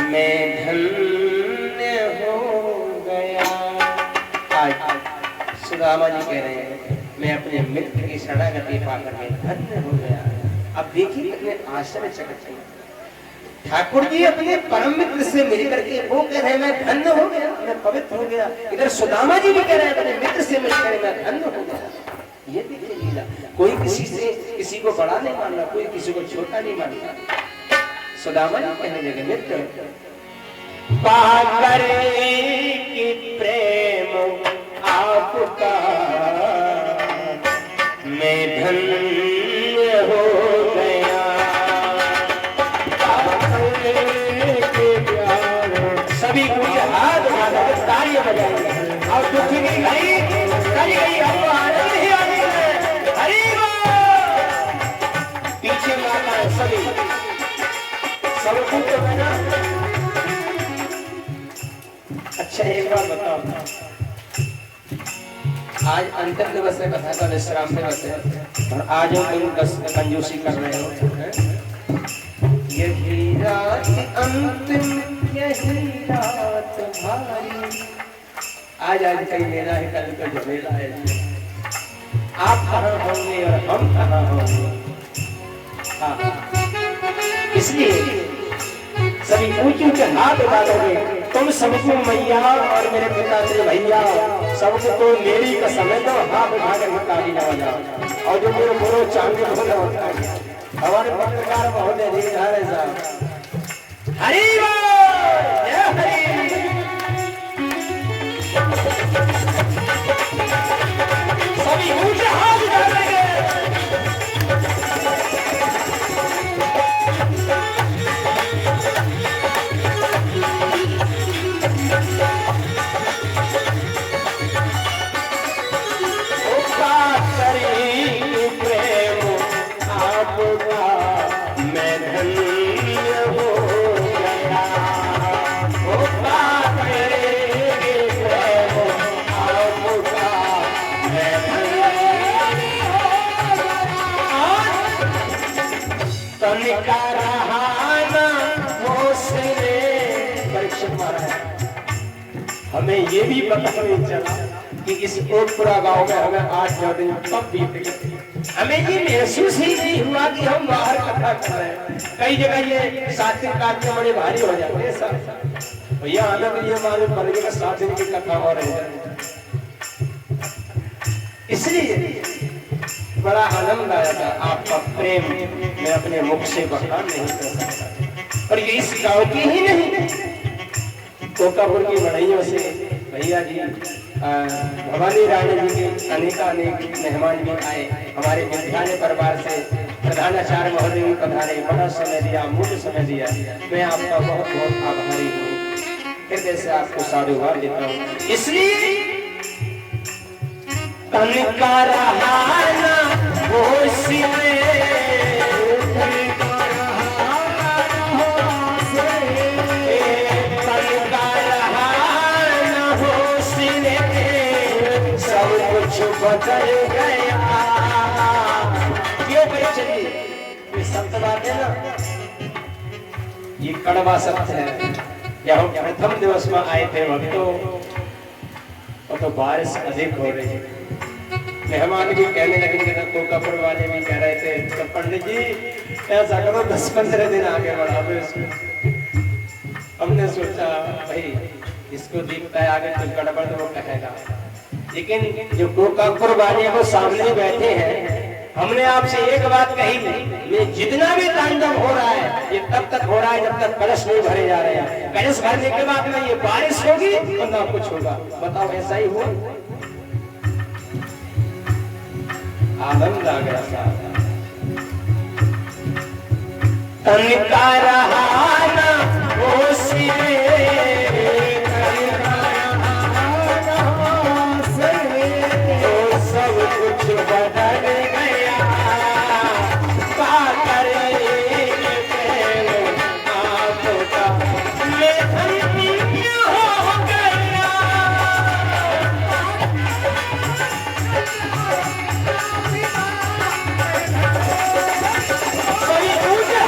मैं धन्य हो गया। आज सुदामा जी कह रहे हैं मैं अपने मित्र की शरणागति पाकर मैं धन्य हो गया। अब देखिए कितने आश्चर्यचकित हैं ठाकुर जी अपने परम मित्र से मिलकर के वो कह रहे हैं मैं धन्य हो गया, मैं पवित्र हो गया। इधर सुदामा जी भी कह रहे हैं अपने मित्र से मिलकर मैं धन्य हो गया। ये देखिए लीला, कोई किसी से किसी को बड़ा नहीं मानना, कोई किसी को छोटा नहीं मानता। सुदामा जी कहने लगे मित्र पाकर की प्रेम आपका मैं धन्य हो गया। सभी कोई हाथ उठाकर तालियां बजाएंगे और दुख की घड़ी चली गई, हमको आनंद ही आनंद है। हरि बोल। पीछे माता है सभी सब कुछ तो है ना। अच्छा एक बार बताओ, आज अंतिम दिवस है, कथा का विश्राम दिवस है और आज हम कंजूसी कर रहे हो। यही रात अंतिम, यही रात भारी। आज कहीं मेरा है, कल का झमेला है। आप कहाँ होंगे और हम कहाँ होंगे। इसलिए सभी ऊंचे ऊंचे हाथ उठाओगे तुम सबको मैया और मेरे पिता से भैया सबको तो मेरी कसम है, तो हाथ उठाकर ताली ना बजाओ। और जो मेरे गुरु चांदी बोला होता है हमारे पत्रकार महोदय जी साहब, हरि बोल, जय हरि। सभी ऊंचे हाथ उठाएंगे। हमें ये भी पता नहीं चला कि इस कोटपुरा गांव में हमें 8-9 दिन कब बीत गए। हमें ये महसूस ही नहीं हुआ कि हम बाहर कथा कर रहे हैं। कई जगह ये 7 दिन काटने बड़े भारी हो जाते हैं सब। भैया आनंद ये मालूम पड़ गया 7 दिन की कथा हो रही है, इसलिए बड़ा आनंद आया था। आपका प्रेम मैं अपने मुख से बयान नहीं कर सकता। और ये इस गांव की ही नहीं, कोकापुर की बढ़इयों से भैया जी भवानी रानी जी के अनेक मेहमान भी आए। हमारे विद्यालय परिवार से प्रधानाचार्य महोदय भी पधारे, बड़ा समय दिया, मूल्य समय दिया। मैं आपका बहुत बहुत आभारी हूँ, हृदय से आपको साधुवाद देता हूँ। इसलिए तन का रहाना होश में बदल गया। ये भाई चलिए, ये सत्य बात है ना, ये कड़वा सत्य है। जब हम प्रथम दिवस में आए थे भक्तों, और तो बारिश अधिक हो रही है। मेहमान भी कहने लगे, कोकापुर वाले भी कह रहे थे तो पंडित जी ऐसा करो 10-15 दिन आगे बढ़ा दो इसको। हमने सोचा भाई इसको दिखता है आगे कुछ गड़बड़ तो वो कहेगा, लेकिन जो कोकापुर वाले वो सामने बैठे हैं। हमने आपसे एक बात कही, ये जितना भी तांडव हो रहा है ये तब तक हो रहा है जब तक कलश नहीं भरे जा रहे हैं। कलश भरने के बाद में ये बारिश होगी तो ना कुछ होगा। बताओ ऐसा ही हुआ। आनंद आ गया साहब। तन का रहाना होश में सब कुछ बदल गया। पाकर प्रेम आपका मैं धन्य हो गया। सही ऊंचे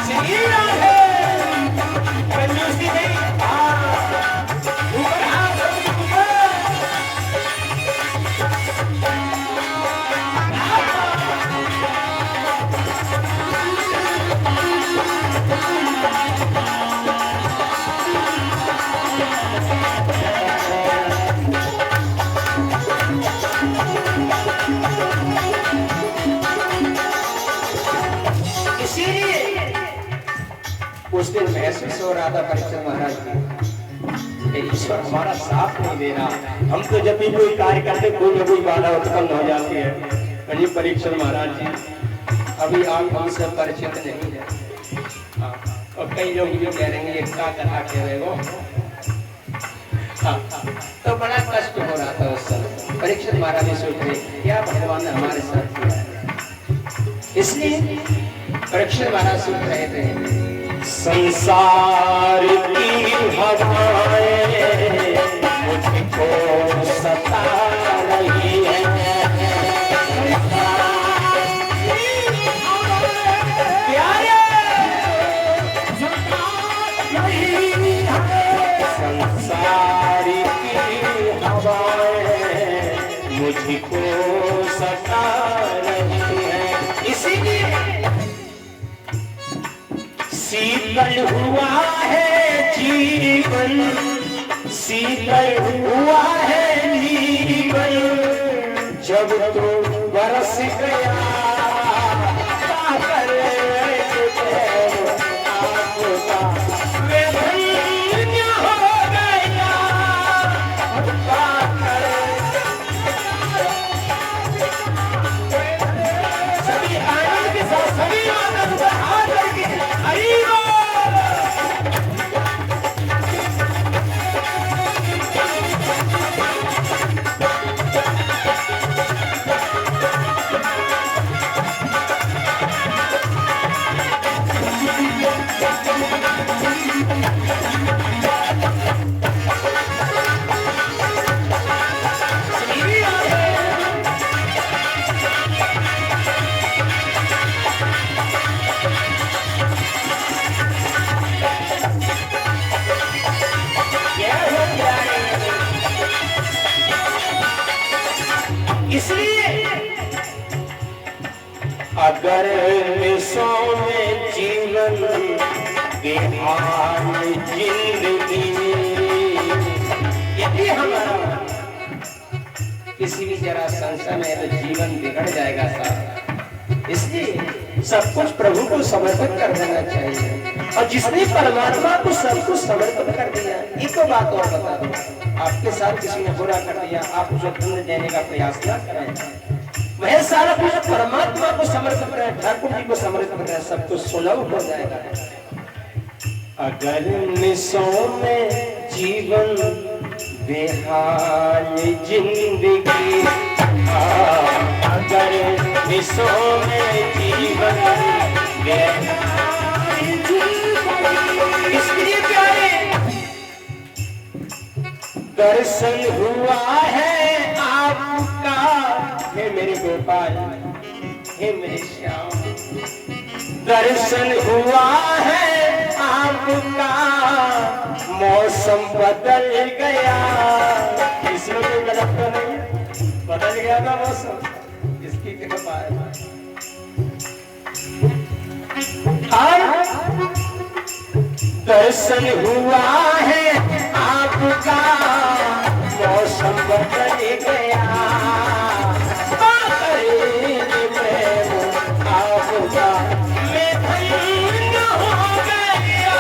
श्री राधे कंजूसी नहीं ऊपर हाथ उस दिन महसूस हो रहा था परीक्षित महाराज की ईश्वर हमारा साथ नहीं दे रहा। हम तो जब भी कोई कार्य करते कोई ना कोई बाधा उत्पन्न हो जाती है। जी परीक्षित महाराज जी अभी आप हमसे परिचित नहीं है। और कई लोग जो कह रहे हैं ये क्या कथा कह रहे हो। तो बड़ा कष्ट हो रहा था उस समय। परीक्षित महाराज ने सोच रहे क्या भगवान ने हमारे साथ किया। इसलिए परीक्षित महाराज सोच रहे थे संसार की हवाएं मुझको सता रही है। संसार की हवाएं मुझको सता रही है। इसीलिए शीतल हुआ है जीवन, शीतल हुआ है जीवन जब तो बरस गया आपका मैं धन्य हो गया। सभी आनंद के साथ सभी आनंद का हाथ करके इसलिए अगर विश्व में जीवन बेहाल जिंदगी यदि हमारा किसी भी जरा संशय में तो जीवन बिगड़ जाएगा साहब। इसलिए सब कुछ प्रभु को समर्पित कर देना चाहिए। और जिसने परमात्मा को सब कुछ समर्पित कर दिया। एक तो बात और बता दो आपके साथ किसी ने बुरा कर दिया आप उसे दंड देने का प्रयास न करें। वह सारा कुछ परमात्मा को समर्पित करें ठाकुर जी को समर्पित करें सब कुछ सुलभ हो जाएगा। अगर निसों में जीवन बेहाल जिंदगी अगर निसों में जीवन बेहाल जिंदगी इसलिए प्यारे दर्शन हुआ है आपका हे मेरे गोपाल हे मेरे श्याम दर्शन हुआ है आपका मौसम बदल गया। इसमें कोई गलत तो नहीं है बदल गया था मौसम इसकी कृपा है। दर्शन हुआ है आपका मौसम बदल गया। आपका मैं धन्य हो गया।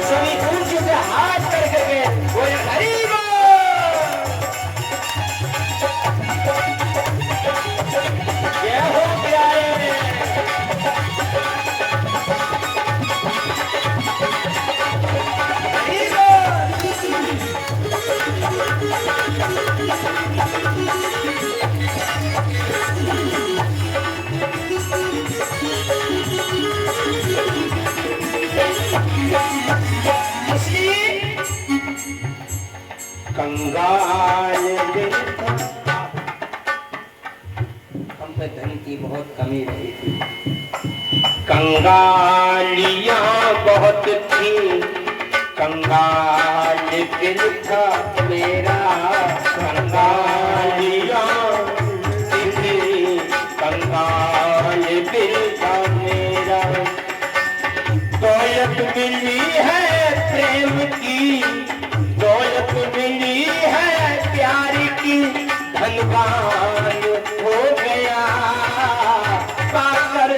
सभी ऊंच से हाथ करके बोले हरि बोल हो प्यारे कंगाल हम पे धन की बहुत कमी रही थी, कंगालियां बहुत थी, कंगाल दिल था मेरा, कंगालियां थी, कंगाल दिल था मेरा। दौलत मिली है प्रेम की, दौलत मिली है प्यार की, धनवान हो गया पाकर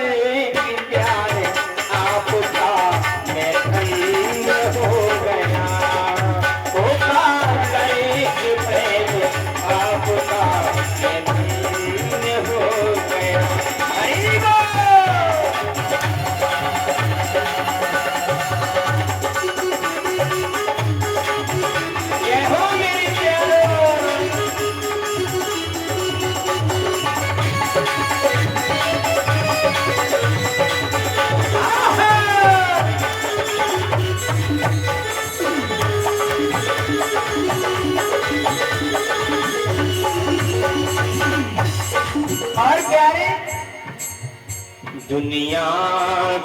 प्यार आपका मैं धन्य हो गया, हो पाकर प्रेम आपका मैं धन्य हो गया। हरि बोल। और प्यारे दुनिया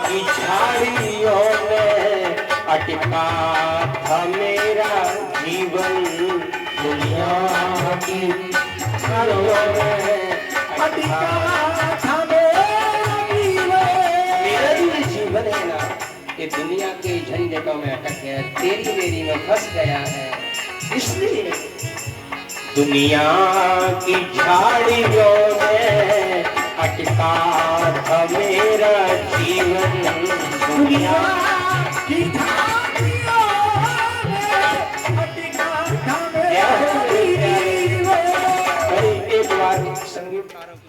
की झाड़ियों में अटका था मेरा जीवन, दुनिया की झाड़ियों में अटका था मेरा जीवन। मेरा जो जीवन है ना, ये दुनिया के झंझटों में अटक गया, तेरी मेरी में फंस गया है। इसलिए दुनिया की झाड़ियों में अटका था मेरा जीवन, दुनिया की झाड़ियों में अटका था मेरा जीवन। एक बार संगीतकारों की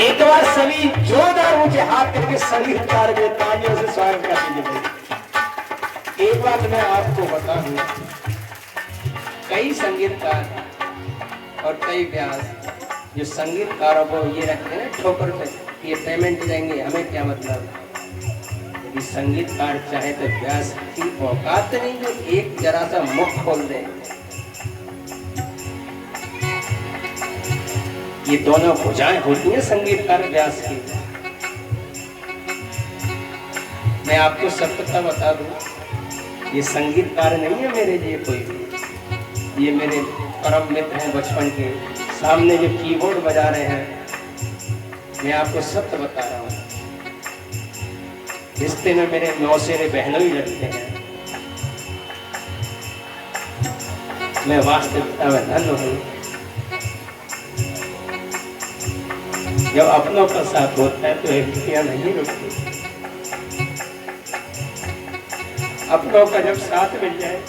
एक बार सभी जोरदार मुझे हाथ करके संगीतकार के तालियों से स्वागत कर दीजिए। एक बात मैं आपको बता दूं, कई संगीतकार और कई व्यास जो संगीतकारों को ये रखते हैं ठोकर पे, ये पेमेंट देंगे, हमें क्या मतलब। यदि संगीतकार चाहे तो व्यास की औकात नहीं जो एक जरा सा मुख खोल दे। ये दोनों भुजाएं होती हैं संगीतकार व्यास की। मैं आपको सत्यता बता दूं, ये संगीतकार नहीं है मेरे लिए कोई भी, ये मेरे परम मित्र हैं बचपन के, सामने जो कीबोर्ड बजा रहे हैं। मैं आपको सत्य बता रहा हूँ, रिश्ते में मेरे मौसेरे बहनों ही लगते हैं। मैं वास्तविकता में धन्य हूँ। जब अपनों का साथ होता है तो हिस्सियां नहीं रुकती, अपनों का जब साथ मिल जाए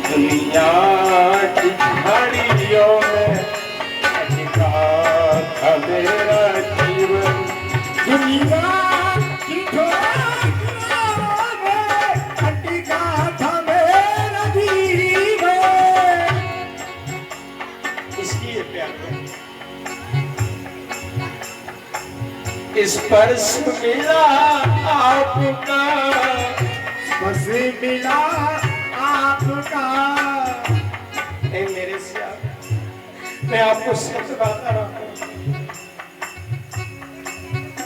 दुनिया की झाड़ियों में अटका था मेरा जीवन, दुनिया की झाड़ियों में अटका था मेरा जीवन। इसलिए प्यार स्पर्श मिला आपका, स्पर्श मिला आपका। मेरे श्याम, मैं आपको सच बता रहा हूँ,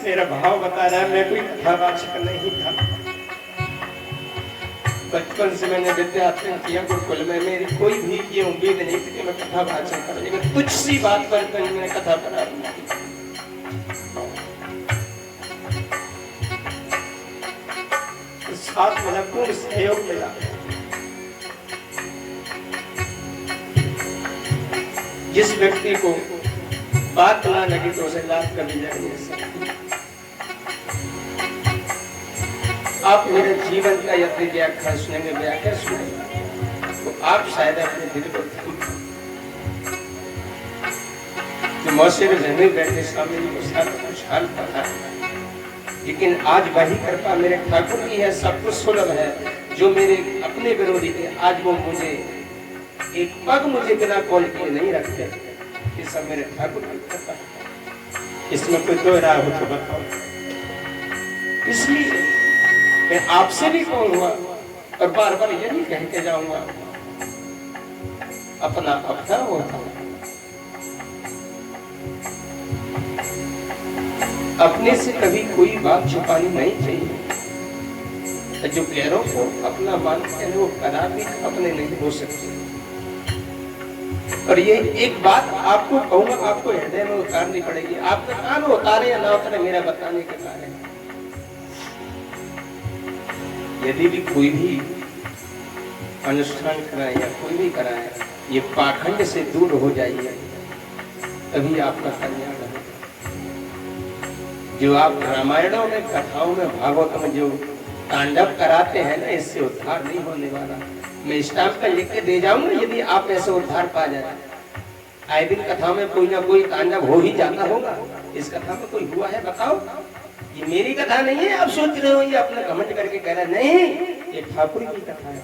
मेरा भाव बता रहा है। मैं कोई कथावाचक नहीं था, बचपन से मैंने विद्यार्थी किया गुरुकुल में, मेरी कोई भी ये उम्मीद नहीं थी कि मैं कथावाचक करूंगी। मैं कुछ सी बात पर मैंने कथा बना दी, साथ मेरा पूर्ण सहयोग मिला। जिस व्यक्ति को बात ना लगी तो उसे लाभ कभी लग नहीं सकती। आप मेरे जीवन का यदि व्याख्या सुनेंगे, व्याख्या सुनेंगे तो आप शायद अपने दिल को जो मौसेरे जमीन बैठे स्वामी जी को सारा कुछ हाल पता है, लेकिन आज वही कृपा मेरे ठाकुर की है, सब कुछ सुलभ है। जो मेरे अपने विरोधी थे आज वो मुझे एक पग मुझे बिना कॉल किए नहीं रखते। ये सब मेरे ठाकुर की कृपा है, इसमें कोई दो राय हो तो बताओ। इसलिए मैं आपसे भी कौन हुआ और बार बार यही कह के जाऊंगा, अपना अपना होता, अपने से कभी कोई बात छुपानी नहीं चाहिए। जो गैरों को अपना मानते हैं वो कदापि अपने नहीं हो सकते। और ये एक बात आपको कहूंगा, आपको हृदय में उतारनी पड़ेगी। आपका कान उतारे या ना उतारे मेरा बताने के बारे में, यदि भी कोई भी अनुष्ठान कराए या कोई भी कराए, ये पाखंड से दूर हो जाइए, तभी आपका कल्याण होगा। जो आप रामायणों में, कथाओं में, भागवत में जो तांडव कराते हैं ना, इससे उद्धार नहीं होने वाला। मैं स्टाम्प पर लिख के दे जाऊंगा, यदि आप ऐसे उद्धार पा जाए। आए दिन कथा में कोई ना कोई तांडव हो ही जाता होगा। इस कथा में कोई हुआ है बताओ? ये मेरी कथा नहीं है, आप सोच रहे हो ये अपना घमंड करके कह रहा है, नहीं, ये ठाकुर की कथा है।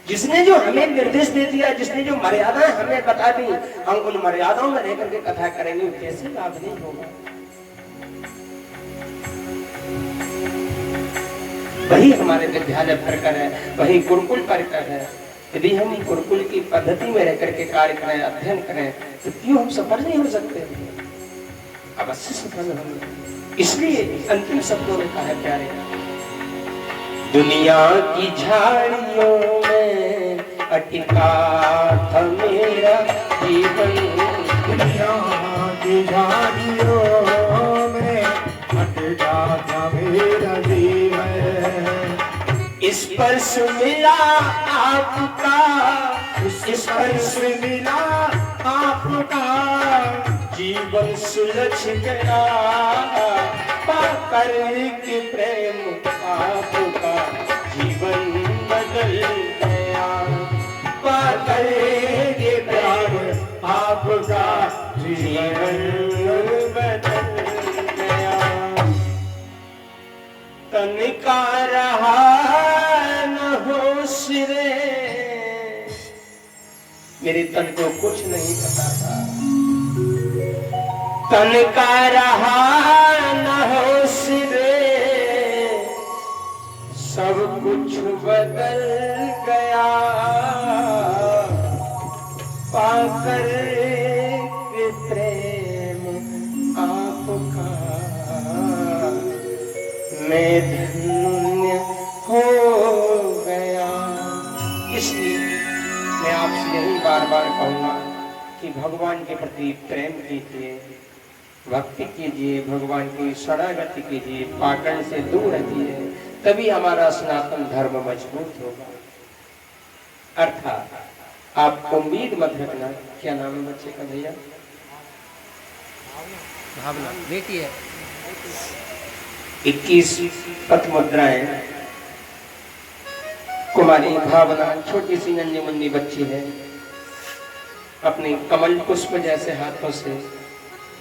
जिसने जो हमें निर्देश दे दिया, जिसने जो मर्यादाएं हमें बता दी, हम उन मर्यादाओं में रहकर के कथा करेंगे, कैसे लाभ नहीं होगा। वही हमारे विद्यालय भरकर है, वही गुरुकुल भरकर है। यदि हम गुरुकुल की पद्धति में रहकर के कार्य करें, अध्ययन करें, तो क्यों हम सफल नहीं हो सकते? अवश्य सफल होंगे। इसलिए अंतिम शब्दों में कहा प्यारे, दुनिया की झाड़ियों में अटका था मेरा जीवन, दुनिया की झाड़ियों में अटका था मेरा जीवन। स्पर्श मिला आपका, स्पर्श मिला आपका, जीवन सुलझ गया, पाकर के प्रेम आपका, जीवन बदल गया, पाकर के प्रेम आपका, जीवन बदल गया। तन का रहा न होश रे, मेरे तन को कुछ नहीं पता था। तन का रहा न होश रे, सब कुछ बदल गया, पाकर के प्रेम आपका, मैं धन्य हो गया। इसलिए मैं आपसे यही बार बार कहूंगा कि भगवान के प्रति प्रेम कीजिए, भक्ति कीजिए, भगवान की शरणागति कीजिए, पाखंड से दूर रहिए, तभी हमारा सनातन धर्म मजबूत होगा। अर्थात आप उम्मीद मत रखना। क्या नाम है बच्चे का भैया? भावना बेटी है। 21 पथ मुद्राएं, कुमारी भावना छोटी सी नन्ही मुन्नी बच्ची है, अपने कमल पुष्प जैसे हाथों से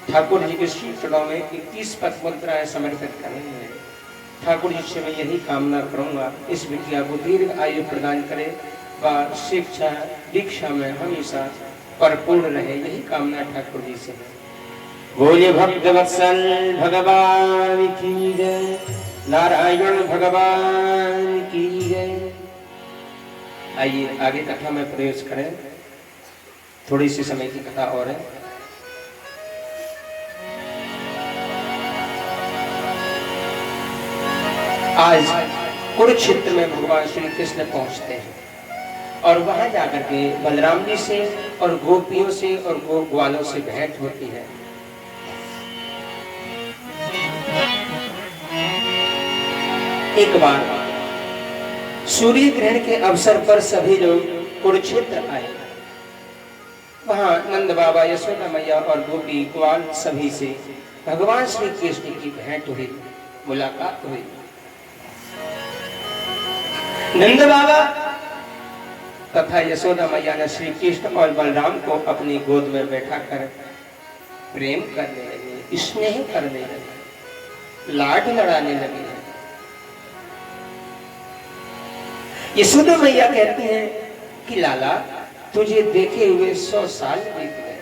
ठाकुर जी के श्री चरणों में 21 पथ मुद्राएं समर्पित करेंगे। ठाकुर जी से मैं यही कामना करूंगा, इस बिटिया को दीर्घ आयु प्रदान करे व शिक्षा दीक्षा में हमेशा परिपूर्ण रहे, यही कामना ठाकुर जी से है। बोले भक्त वत्सल भगवान की जय, नारायण भगवान की जय। आइए आगे कथा में प्रवेश करें। थोड़ी सी समय की कथा और है। आज कुरुक्षेत्र में भगवान श्री कृष्ण पहुंचते हैं और वहां जाकर के बलराम जी से और गोपियों से और ग्वालों से भेंट होती है। एक बार सूर्य ग्रहण के अवसर पर सभी लोग कुरुक्षेत्र आए। वहां नंद बाबा, यशोदा मैया और गोपी ग्वाल सभी से भगवान श्री कृष्ण की भेंट हुई, मुलाकात हुई। नंद बाबा तथा यशोदा मैया ने श्री कृष्ण और बलराम को अपनी गोद में बैठा कर प्रेम करने लगे, स्नेह करने लगे, लाड लड़ाने लगे। यशोदा मैया कहती हैं कि लाला तुझे देखे हुए 100 साल बीत गए,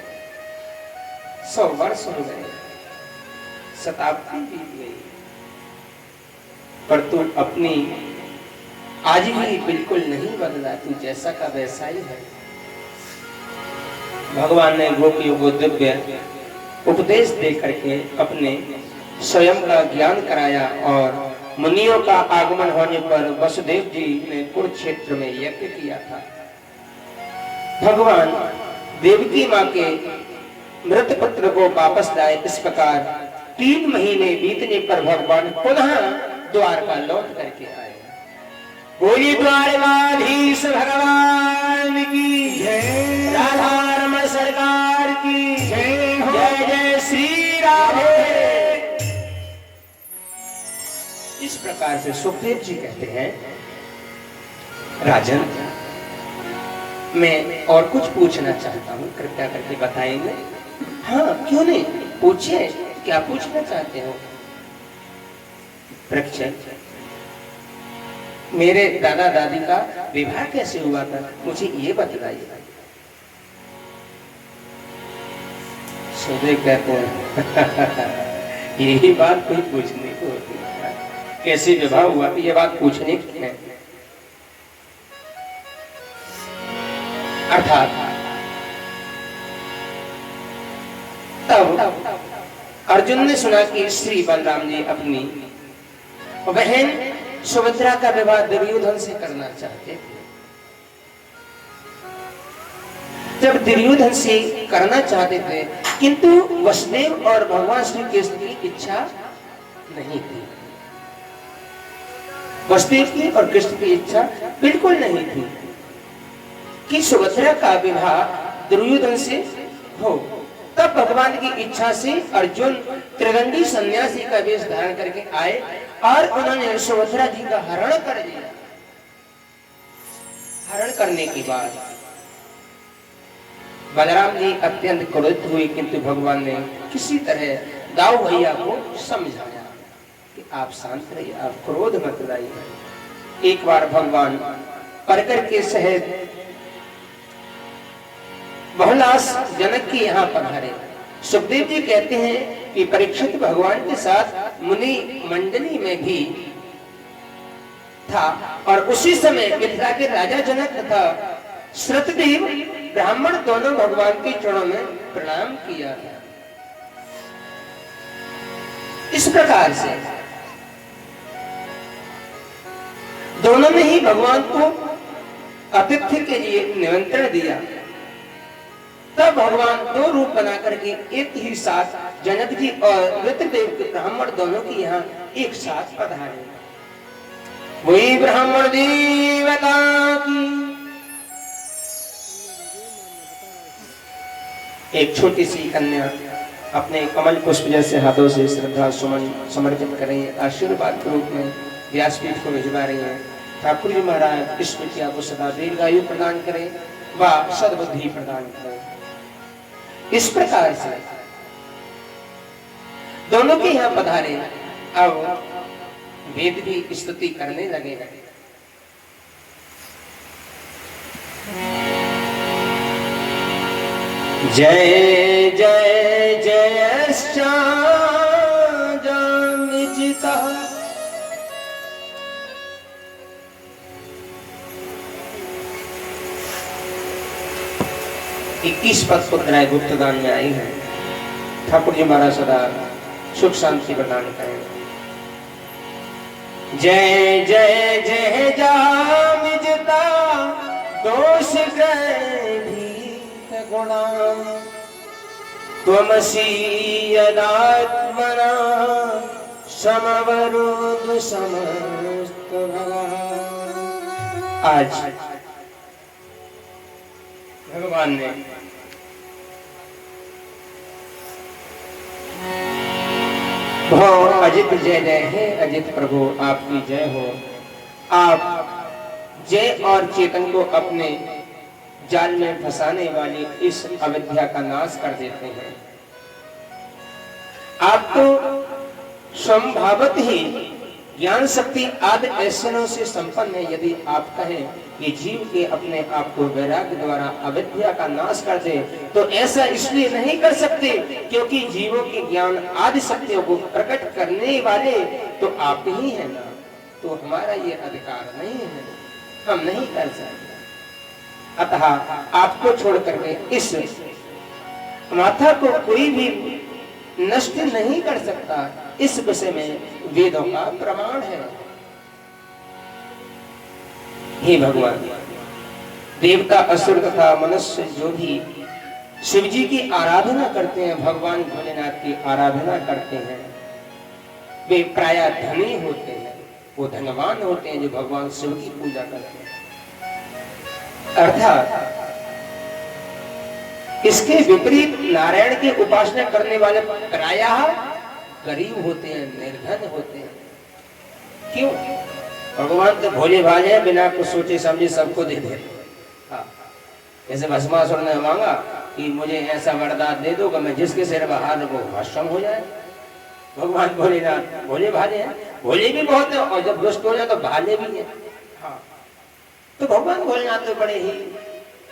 100 वर्ष हो गए, शताब्दी बीत गई, पर तू अपनी आज भी बिल्कुल नहीं बदला, तू जैसा का वैसा ही है। भगवान ने गोपियों को दिव्य उपदेश दे करके अपने स्वयं का ज्ञान कराया और मुनियों का आगमन होने पर वसुदेव जी ने कुरुक्षेत्र में यज्ञ किया था। भगवान देवकी माँ के मृत पुत्र को वापस लाए। इस प्रकार 3 महीने बीतने पर भगवान पुनः द्वारका लौट करके आए। बोली द्वारकाधीश भगवान की जय, राधा रमण सरकार की जय, जय जय श्री राधे। इस प्रकार से सुखदेव जी कहते हैं, राजन मैं और कुछ पूछना चाहता हूँ, कृपया करके बताएंगे? हाँ क्यों नहीं, पूछिए, क्या पूछना चाहते हो? परीक्षित, मेरे दादा दादी का विवाह कैसे हुआ था, मुझे ये बतलाइए। सुखदेव कहते हैं यही बात कोई पूछने को होती है, कैसे विवाह हुआ, ये बात पूछने की है। अर्थात तब अर्जुन ने सुना कि श्री बलराम जी अपनी बहन सुभद्रा का विवाह दुर्योधन से करना चाहते थे। जब दुर्योधन से करना चाहते थे, किंतु वसुदेव और भगवान श्री कृष्ण की इच्छा नहीं थी। वसुदेव की और कृष्ण की इच्छा बिल्कुल नहीं थी कि सुभद्रा का विवाह दुर्योधन से हो। तब भगवान की इच्छा से अर्जुन त्रिदंडी सन्यासी का वेश धारण करके आए और उन्होंने सुभद्रा जी का हरण कर दिया। हरण करने के बाद बलराम जी अत्यंत क्रोधित हुए, किंतु भगवान ने किसी तरह दाऊ भैया को समझाया कि आप शांत रहिए, आप क्रोध मत लाइए। एक बार भगवान परकर के सहित बहुलास जनक के यहाँ पधारे। सुखदेव जी कहते हैं कि परीक्षित भगवान के साथ मुनि मंडली में भी था और उसी समय मिथिला के राजा जनक तथा श्रुतदेव ब्राह्मण दोनों भगवान के चरणों में प्रणाम किया था। इस प्रकार से दोनों ने ही भगवान को आतिथ्य के लिए निमंत्रण दिया। तब भगवान 2 रूप बना करके एक ही साथ जनक जी और ऋतदेव के ब्राह्मण दोनों की यहाँ एक साथ पधारे। वही ब्राह्मण देवता की एक छोटी सी कन्या अपने कमल पुष्प जैसे हाथों से श्रद्धा सुमन समर्पित कर रही है। आशीर्वाद के रूप में व्यासपीठ को भिजवा रही है। ठाकुर जी महाराज इस बिटिया को सदा दीर्घायु प्रदान करें व सद्बुद्धि प्रदान करें। इस प्रकार से दोनों के यहाँ पधारे। अब वेद भी स्तुति करने लगे। जय जय जय जामिजिता 21 पद पुत्राएं गुप्तदान में आई हैं। ठाकुर जी महाराज सदा सुख शांति प्रदान करें। जय जय जय जामिजता दोष ग्रहित गुणा त्वमसि यदात्मना समवरुद समस्त भगवान। आज भगवान ने भव अजित जय जय है अजित प्रभु आपकी जय हो। आप जय और चेतन को अपने जाल में फंसाने वाली इस अविद्या का नाश कर देते हैं। आप तो स्वभावत ही ज्ञान शक्ति आदि ऐश्वर्यों से संपन्न है। यदि आप कहें कि जीव के अपने आप को वैराग्य द्वारा अविद्या का नाश कर दे, तो ऐसा इसलिए नहीं कर सकते क्योंकि जीवों के ज्ञान आदि शक्तियों को प्रकट करने वाले तो आप ही हैं ना, तो हमारा ये अधिकार नहीं है, हम नहीं कर सकते। अतः आपको छोड़ करके इस माथा को कोई भी नष्ट नहीं कर सकता, इस विषय में वेदों का प्रमाण है। हे भगवान, देवता असुर तथा मनुष्य जो भी शिव जी की आराधना करते हैं, भगवान भोलेनाथ की आराधना करते हैं, वे प्रायः धनी होते हैं, वो धनवान होते हैं जो भगवान शिव की पूजा करते हैं। अर्थात इसके विपरीत नारायण की उपासना करने वाले प्रायः गरीब होते हैं, निर्धन होते हैं। क्यों? भगवान तो भोले भाले हैं, बिना कुछ सोचे समझे सबको दे देते। हाँ, जैसे भस्मासुर ने मांगा कि मुझे ऐसा वरदान दे दो कि मैं जिसके सिर पर हाथ रखूं भस्म हो जाए। भगवान भोलेनाथ भोले भाले हैं, भोले भी बहुत है और जब दुष्ट हो जाए तो भाले भी है। हाँ, तो भगवान भोलेनाथ तो बड़े ही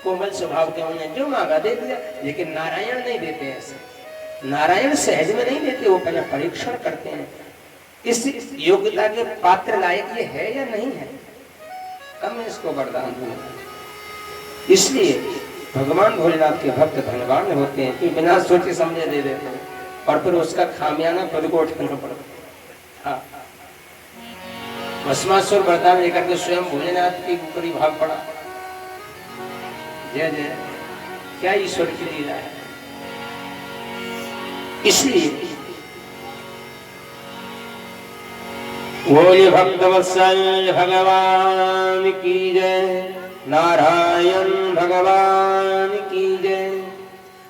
कोमल स्वभाव के होंगे, जो मांगा दे दिया। लेकिन नारायण नहीं देते ऐसे, नारायण सहज में नहीं देते, वो पहले परीक्षण करते हैं इस योग्यता के पात्र लायक ये है या नहीं है, तब मैं इसको वरदान दूंगा। इसलिए भगवान भोलेनाथ के भक्त धनवान होते हैं कि बिना सोचे समझे दे देते हैं और फिर उसका खामियाना खुद को उठाना पड़ता। हाँ, भस्मासुर वरदान लेकर के स्वयं भोलेनाथ के ऊपर ही भाग पड़ा। जय जय, क्या ईश्वर की लीला है। इसलिए बोले भक्तवत्सल भगवान की जय, नारायण भगवान की जय।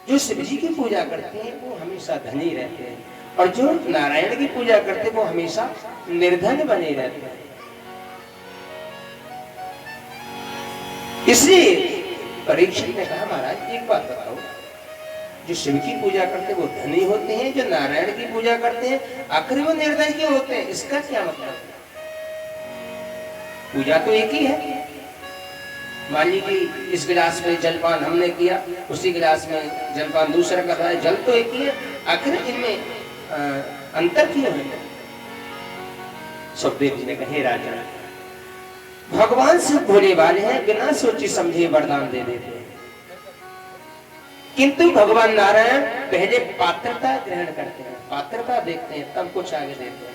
जो शिव जी की पूजा करते हैं वो हमेशा धनी रहते हैं और जो नारायण की पूजा करते हैं वो हमेशा निर्धन बने रहते हैं। इसलिए परीक्षित ने कहा, महाराज एक बात बताओ, जो शिव की पूजा करते हैं वो धनी होते हैं, जो नारायण की पूजा करते हैं आखिर वो निर्धन क्यों होते हैं? इसका क्या मतलब? पूजा तो एक ही है। मान लीजिए इस गिलास में जलपान हमने किया, उसी गिलास में जलपान दूसरा कर रहा है, जल तो एक ही है, आखिर इनमें अंतर क्यों है? सुखदेव जी ने कहे, राजा भगवान से भोले वाले हैं, बिना सोचे समझे वरदान दे देते हैं, किंतु भगवान नारायण पहले पात्रता ग्रहण करते हैं, पात्रता देखते हैं तब कुछ आगे देते हैं।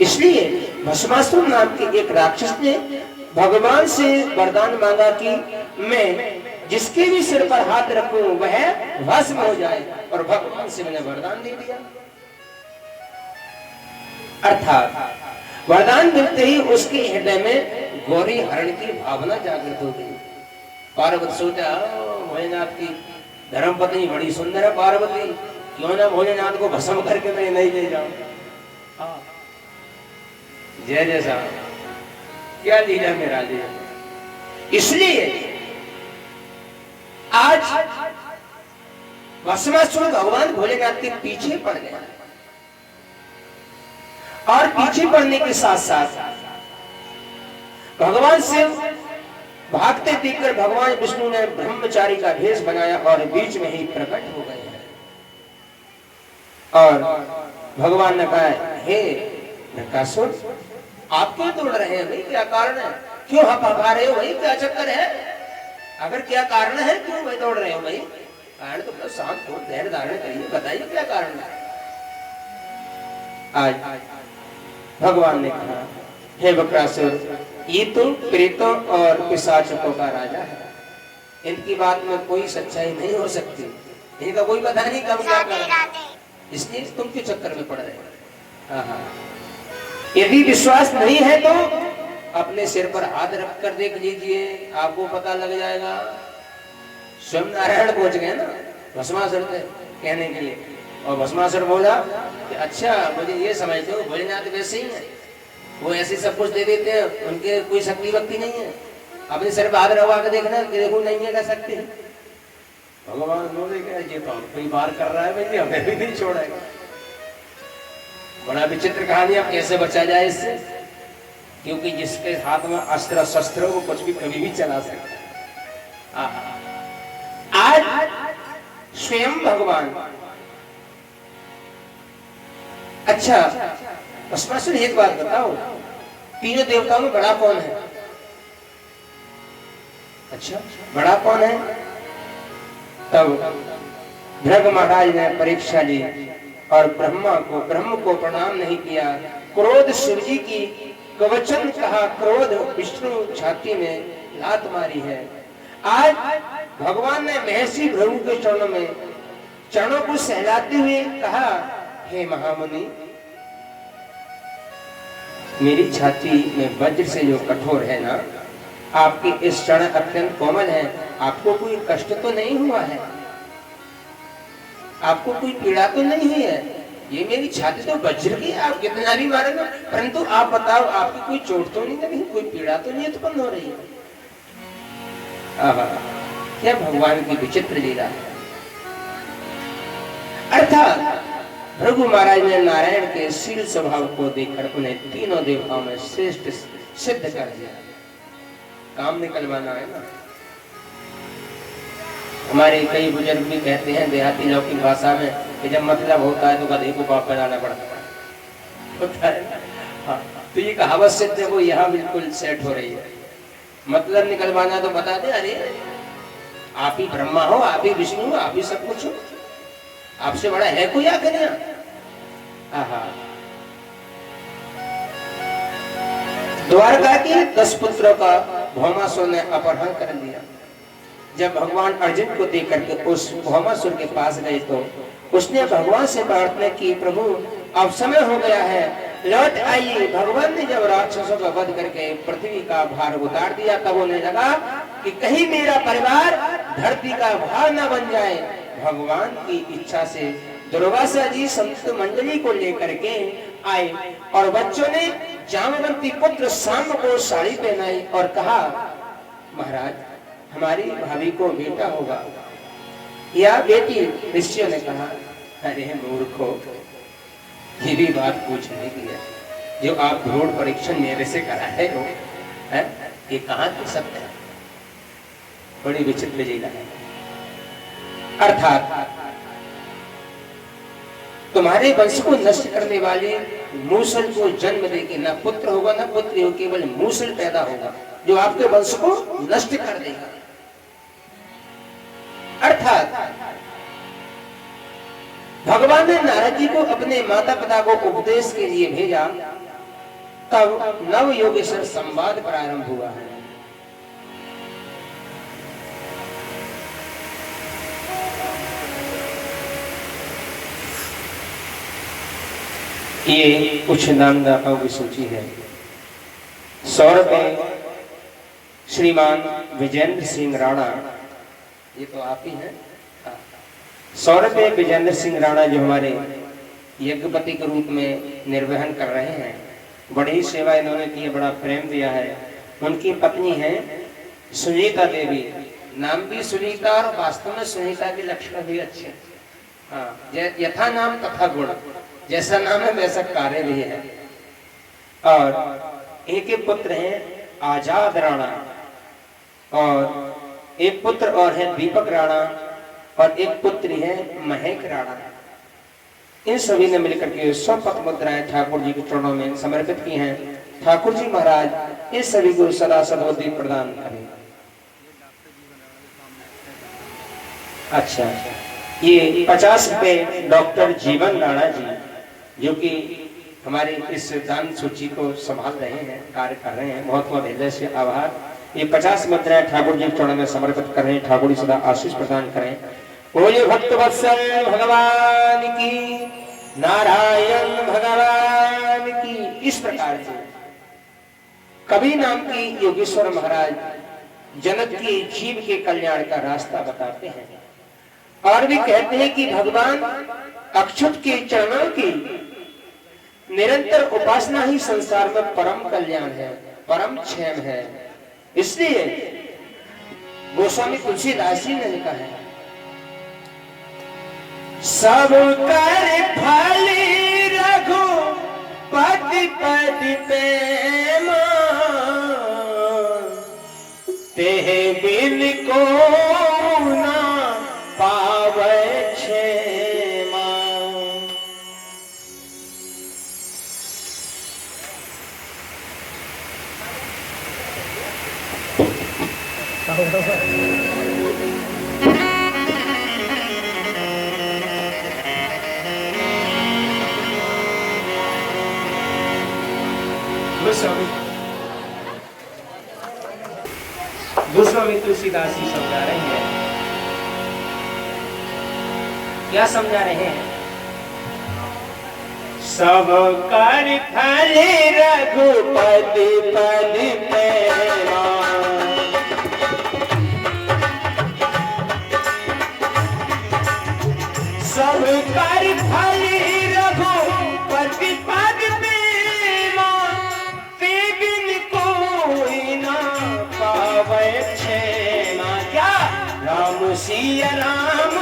इसलिए भस्मासुर नाम के एक राक्षस ने भगवान से वरदान मांगा कि मैं जिसके भी सिर पर हाथ रखूं वह भस्म हो जाए, और भगवान से मैंने वरदान दे दिया। अर्थात वरदान मिलते ही उसके हृदय में गौरी हरण की भावना जागृत हो गई। पार्वती सोचा, भोलेनाथ की धर्मपत्नी बड़ी सुंदर है पार्वती, क्यों ना भोलेनाथ को भस्म करके मैं नहीं ले जाऊं। जय जय साहब, क्या लीला मेरा लीला। इसलिए आज भस्मासुर भगवान भोलेनाथ के पीछे पड़ गया, और पीछे पड़ने के साथ साथ भगवान से भागते देखकर भगवान विष्णु ने ब्रह्मचारी का भेष बनाया और बीच में ही प्रकट हो गए हैं। और भगवान ने कहा, हे नरकासुर, आप क्यों दौड़ रहे हैं भाई? क्या कारण है? क्यों हपा रहे हो भाई? क्या चक्कर है? अगर क्या कारण है क्यों भाई दौड़ रहे हो भाई? कारण तो बस शांत हो, धैर्य धारण करिए, बताइए क्या कारण है। आज भगवान ने कहा, हे बकासुर, ये तो प्रेतों और पिशाचों का राजा है, इनकी बात में कोई सच्चाई नहीं हो सकती, इनका कोई पता नहीं कब क्या कर, इसलिए तुम क्यों चक्कर में पड़ रहे हो। यदि विश्वास नहीं है तो अपने सिर पर हाथ रख कर देख लीजिए, आपको पता लग जाएगा। स्वयं नारायण पहुंच गए ना भस्मासुर से कहने के लिए, और भस्मासुर बोला कि अच्छा मुझे ये समझते हो भोलेनाथ वैसे ही है, वो ऐसे सब कुछ दे देते हैं, उनके कोई शक्ति वक्ति नहीं है, अपने सिर पर हाथ रखवा के देखना, देखो नहीं है क्या शक्ति। भगवान बोले ये तो कई बार कर रहा है भाई, हमें भी नहीं छोड़ेगा। बड़ा विचित्र कहानी, अब कैसे बचा जाए इससे। क्योंकि जिसके हाथ में अस्त्र शस्त्र हो वो कुछ भी कभी भी चला सकता है। आज स्वयं भगवान। अच्छा भस्मासुर, एक बात बताओ, तीनों देवताओं में बड़ा कौन है? अच्छा बड़ा कौन है? तब भृग महाराज ने परीक्षा ली और ब्रह्म को प्रणाम नहीं किया। क्रोध शिव जी की कवचन कहा, क्रोध विष्णु छाती में लात मारी है। आज भगवान ने महर्षि भृगु के चरणों को सहलाते हुए कहा, हे महामुनि, मेरी छाती में वज्र से जो कठोर है ना, आपके इस चरण अत्यंत कोमल है, आपको कोई कष्ट तो नहीं हुआ है, आपको कोई पीड़ा तो नहीं हुई है। ये मेरी छाती तो वज्र की, आप कितना भी मारेंगे, परंतु आप बताओ आपकी कोई चोट तो नहीं लगी, कोई पीड़ा तो नहीं उत्पन्न हो रही है। क्या भगवान की विचित्र लीला है। अर्थात भृगु महाराज ने नारायण के शील स्वभाव को देखकर उन्हें तीनों देवताओं में श्रेष्ठ सिद्ध कर दिया। काम निकलवाना है ना। हमारे कई बुजुर्ग भी कहते हैं देहाती लौकिक भाषा में कि जब मतलब होता है तो गधे को पाप बनाना पड़ता है। हाँ, तो ये कहावत सिद्ध है, वो यहाँ बिल्कुल सेट हो रही है। मतलब निकलवाना तो बता दे, अरे आप ही ब्रह्मा हो, आप ही विष्णु हो, आप ही सब कुछ हो, आपसे बड़ा है कोई आकर यहाँ। द्वारका के 10 पुत्रों का भौमासुर ने अपहरण कर लिया। जब भगवान अर्जुन को देख करके उस भौमासुर के पास गए तो उसने भगवान से प्रार्थना की, प्रभु अब समय हो गया है, लौट आइए। भगवान ने जब राक्षसों का वध करके पृथ्वी का भार उतार दिया, तब उन्हें लगा कि कहीं मेरा परिवार धरती का भार न बन जाए। भगवान की इच्छा से दुर्वासा जी संत मंडली को लेकर के आए और बच्चों ने जामवंती पुत्र शाम को साड़ी पहनाई और कहा, महाराज हमारी भाभी को बेटा होगा या बेटी। ऋषियों ने कहा, अरे मूर्खो, ये भी बात पूछने की है, जो आप भ्रूण परीक्षण मेरे से कराए हो, ये कहाँ की सत्य है? बड़ी विचित्र लीला है। अर्थात तुम्हारे वंश को नष्ट करने वाले मूसल को जन्म देके न पुत्र होगा न पुत्री हो, केवल मूसल पैदा होगा जो आपके वंश को नष्ट कर देगा। अर्थात भगवान ने नारद जी को अपने माता पिता को उपदेश के लिए भेजा, तब नव योगेश्वर संवाद प्रारंभ हुआ है। ये कुछ नामदाताओं की सूची है। 100 रुपए श्रीमान विजेंद्र सिंह राणा, ये तो आप ही हैं। 100 रुपए विजेंद्र सिंह राणा जो हमारे यज्ञपति के रूप में निर्वहन कर रहे हैं। बड़ी सेवा इन्होंने की, बड़ा प्रेम दिया है। उनकी पत्नी है सुनीता देवी, नाम भी सुनीता और वास्तव में सुनीता के लक्षण भी अच्छे। हाँ, यथा नाम तथा गुण, जैसा नाम है वैसा कार्य भी है। और एक पुत्र है आजाद राणा और एक पुत्र और है दीपक राणा और एक पुत्री है महक राणा। इन सभी ने मिलकर के 100 पद मुद्राएं ठाकुर जी के चरणों में समर्पित की हैं। ठाकुर जी महाराज इस सभी को सदा सद्बुद्धि प्रदान करें। अच्छा, ये 50 रुपए डॉक्टर जीवन राणा जी, जो कि हमारे इस दान सूची को संभाल रहे हैं, कार्य कर रहे हैं, बहुत बहुत हृदय से आभार। ये 50 मुद्राएं ठाकुर जी के चरणों में समर्पित कर रहे हैं। ठाकुर जी सदा आशीष प्रदान करें। बोलिए भक्त वत्सल भगवान की, नारायण भगवान की। इस प्रकार से कबीर नाम की योगेश्वर महाराज जनक के जीव के कल्याण का रास्ता बताते हैं और भी कहते हैं कि भगवान अक्षुत के चरणों की निरंतर उपासना ही संसार में परम कल्याण है, परम क्षेम है। इसलिए गोस्वामी तुलसीदास जी ने लिखा है, सब कर फल रघुपति पद प्रेमा बिन को ना पावे क्षेमा। गोस्वामी तुलसीदास जी समझा रहे हैं। क्या समझा रहे हैं? सब कर फल रघुपति पद प्रेमा। सब कर फल रघुपति पद प्रेमा। ते बिन कोई ना पावे क्षेमा। क्या? राम सिया राम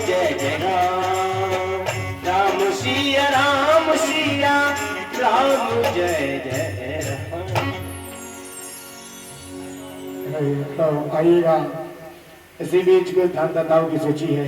जय जय राम। राम सिया राम जय जय राम। आइएगा। इसी बीच कोई धन दाताओं की सूची है।